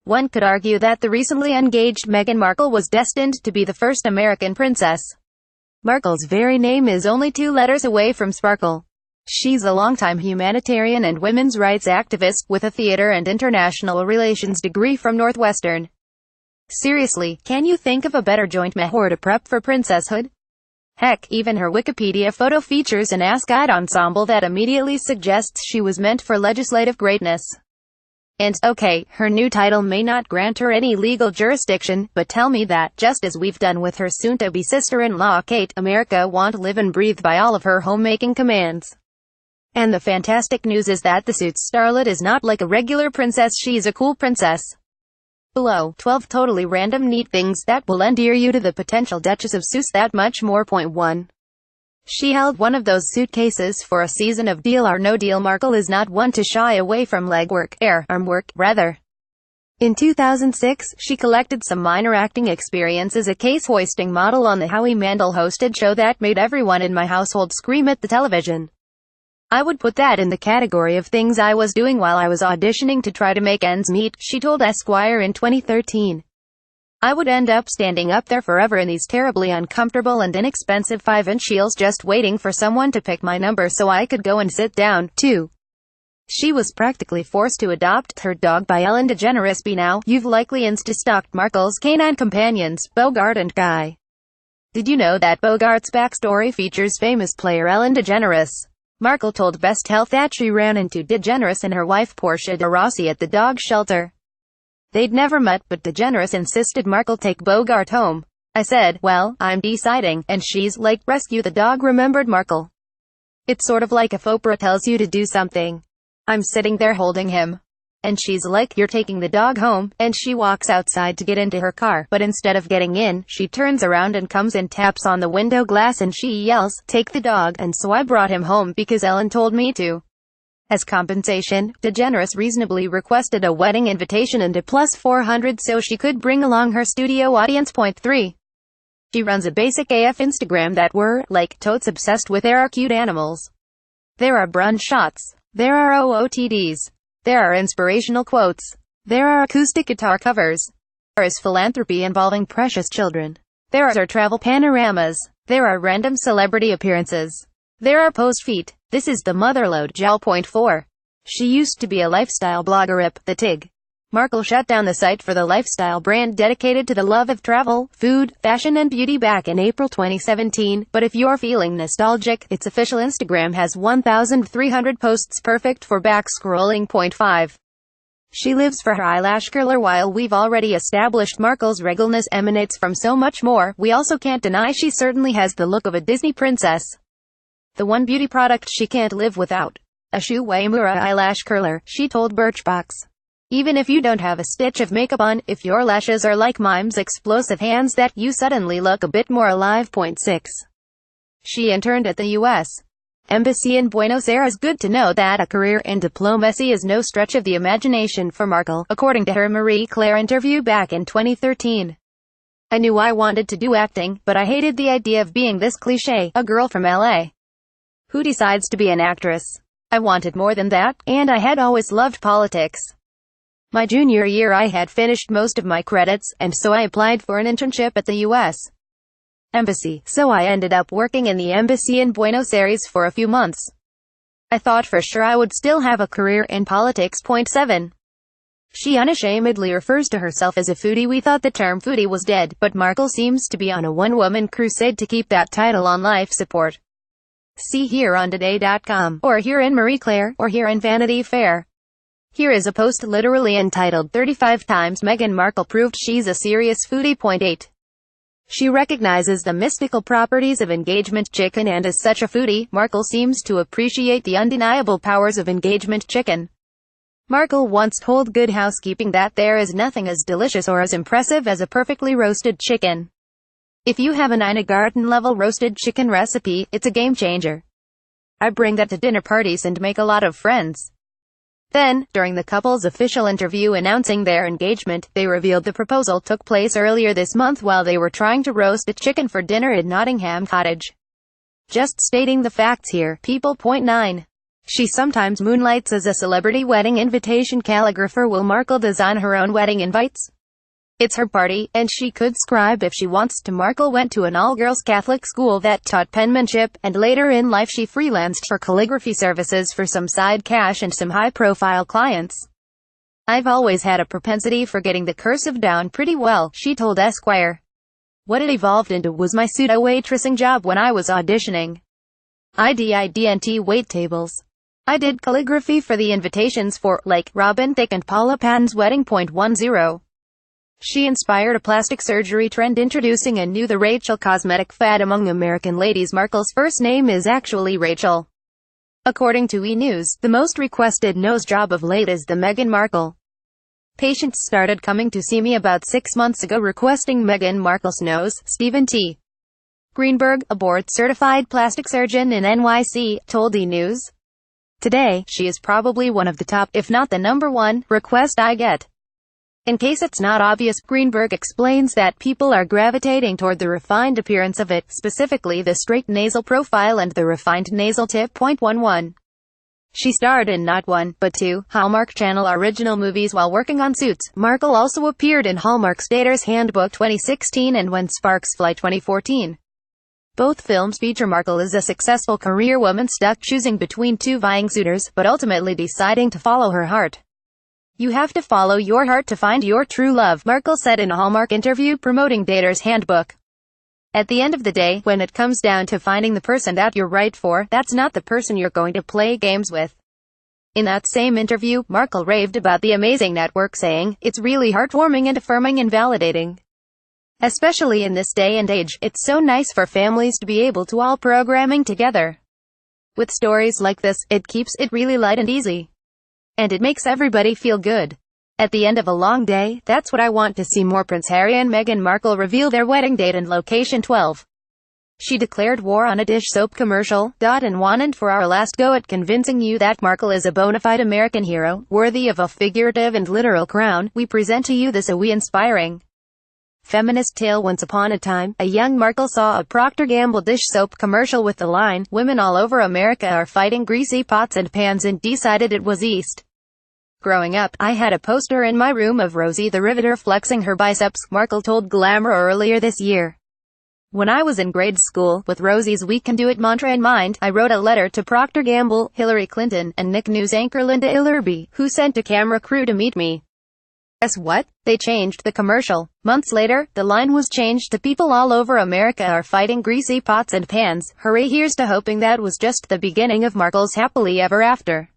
One could argue that the recently engaged Meghan Markle was destined to be the first American princess. Markle's very name is only 2 letters away from sparkle. She's a longtime humanitarian and women's rights activist, with a theater and international relations degree from Northwestern. Seriously, can you think of a better joint major to prep for princesshood? Heck, even her Wikipedia photo features an ascot ensemble that immediately suggests she was meant for legislative greatness. And, okay, her new title may not grant her any legal jurisdiction, but tell me that, just as we've done with her soon-to-be sister-in-law Kate, America won't live and breathe by all of her homemaking commands. And the fantastic news is that the Suits starlet is not like a regular princess, she's a cool princess. Below, 12 totally random neat things that will endear you to the potential Duchess of Seuss. That much more. Point 1. She held one of those suitcases for a season of Deal or No Deal. Markle is not one to shy away from legwork, arm work, rather. In 2006, she collected some minor acting experience as a case-hoisting model on the Howie Mandel-hosted show that made everyone in my household scream at the television. I would put that in the category of things I was doing while I was auditioning to try to make ends meet, she told Esquire in 2013. I would end up standing up there forever in these terribly uncomfortable and inexpensive 5-inch heels just waiting for someone to pick my number so I could go and sit down, too. She was practically forced to adopt her dog by Ellen DeGeneres. By now, you've likely insta-stalked Markle's canine companions, Bogart and Guy. Did you know that Bogart's backstory features famous player Ellen DeGeneres? Markle told Best Health that she ran into DeGeneres and her wife Portia de Rossi at the dog shelter. They'd never met, but DeGeneres insisted Markle take Bogart home. I said, well, I'm deciding, and she's like, rescue the dog, remembered Markle. It's sort of like if Oprah tells you to do something. I'm sitting there holding him. And she's like, you're taking the dog home, and she walks outside to get into her car, but instead of getting in, she turns around and comes and taps on the window glass and she yells, take the dog, and so I brought him home because Ellen told me to. As compensation, DeGeneres reasonably requested a wedding invitation and a plus 400 so she could bring along her studio audience. Point 3. She runs a basic AF Instagram that we're, like, totes obsessed with. There are cute animals. There are brunch shots. There are OOTDs. There are inspirational quotes. There are acoustic guitar covers. There is philanthropy involving precious children. There are travel panoramas. There are random celebrity appearances. There are posed feet. This is the motherlode. Jowl. Point 4. She used to be a lifestyle blogger. Rip the Tig. Markle shut down the site for the lifestyle brand dedicated to the love of travel, food, fashion and beauty back in April 2017, but if you're feeling nostalgic, its official Instagram has 1,300 posts, perfect for back-scrolling. Point 5. She lives for her eyelash curler. While we've already established Markle's regalness emanates from so much more, we also can't deny she certainly has the look of a Disney princess. The one beauty product she can't live without. A Shu Uemura eyelash curler, she told Birchbox. Even if you don't have a stitch of makeup on, if your lashes are like Mime's explosive hands, that you suddenly look a bit more alive. Point 6. She interned at the U.S. Embassy in Buenos Aires. Good to know that a career in diplomacy is no stretch of the imagination for Markle, according to her Marie Claire interview back in 2013. I knew I wanted to do acting, but I hated the idea of being this cliché, a girl from LA who decides to be an actress. I wanted more than that, and I had always loved politics. My junior year I had finished most of my credits, and so I applied for an internship at the U.S. Embassy, so I ended up working in the embassy in Buenos Aires for a few months. I thought for sure I would still have a career in politics. Point 7. She unashamedly refers to herself as a foodie. We thought the term foodie was dead, but Markle seems to be on a one-woman crusade to keep that title on life support. See here on Today.com, or here in Marie Claire, or here in Vanity Fair. Here is a post literally entitled 35 times Meghan Markle proved she's a serious foodie. Point 8. She recognizes the mystical properties of engagement chicken, and as such a foodie, Markle seems to appreciate the undeniable powers of engagement chicken. Markle once told Good Housekeeping that there is nothing as delicious or as impressive as a perfectly roasted chicken. If you have an Ina Garten-level roasted chicken recipe, it's a game changer. I bring that to dinner parties and make a lot of friends. Then, during the couple's official interview announcing their engagement, they revealed the proposal took place earlier this month while they were trying to roast a chicken for dinner at Nottingham Cottage. Just stating the facts here, people. Point 9. She sometimes moonlights as a celebrity wedding invitation calligrapher. Will Markle design her own wedding invites? It's her party, and she could scribe if she wants to. Markle went to an all-girls Catholic school that taught penmanship, and later in life she freelanced for calligraphy services for some side cash and some high-profile clients. "I've always had a propensity for getting the cursive down pretty well," she told Esquire. "What it evolved into was my pseudo-waitressing job when I was auditioning. I didn't wait tables. I did calligraphy for the invitations for, like, Robin Thicke and Paula Patton's wedding. 10. She inspired a plastic surgery trend, introducing a new the Rachel cosmetic fad among American ladies. Markle's first name is actually Rachel. According to E! News, the most requested nose job of late is the Meghan Markle. Patients started coming to see me about 6 months ago requesting Meghan Markle's nose, Stephen T. Greenberg, a board-certified plastic surgeon in NYC, told E! News. "Today, she is probably one of the top, if not the #1, request I get. In case it's not obvious," Greenberg explains that people are gravitating toward the refined appearance of it, specifically the straight nasal profile and the refined nasal tip. 11. She starred in not one, but two, Hallmark Channel original movies while working on Suits. Markle also appeared in Hallmark's Dater's Handbook 2016 and When Sparks Fly 2014. Both films feature Markle as a successful career woman stuck choosing between two vying suitors, but ultimately deciding to follow her heart. "You have to follow your heart to find your true love," Markle said in a Hallmark interview promoting Dater's Handbook. "At the end of the day, when it comes down to finding the person that you're right for, that's not the person you're going to play games with." In that same interview, Markle raved about the amazing network, saying, "It's really heartwarming and affirming and validating. Especially in this day and age, it's so nice for families to be able to all programming together. With stories like this, it keeps it really light and easy. And it makes everybody feel good. At the end of a long day, that's what I want to see more." Prince Harry and Meghan Markle reveal their wedding date and location. 12. She declared war on a dish soap commercial, and wanted for our last go at convincing you that Markle is a bona fide American hero, worthy of a figurative and literal crown. We present to you this inspiring feminist tale. Once upon a time, a young Markle saw a Procter & Gamble dish soap commercial with the line, "Women all over America are fighting greasy pots and pans," and decided it was East. "Growing up, I had a poster in my room of Rosie the Riveter flexing her biceps," Markle told Glamour earlier this year. "When I was in grade school, with Rosie's 'We Can Do It' mantra in mind, I wrote a letter to Procter & Gamble, Hillary Clinton, and Nick News anchor Linda Illerby, who sent a camera crew to meet me. Guess what? They changed the commercial. Months later, the line was changed to 'People all over America are fighting greasy pots and pans.' Hooray, here's to hoping that was just the beginning of Markle's happily ever after."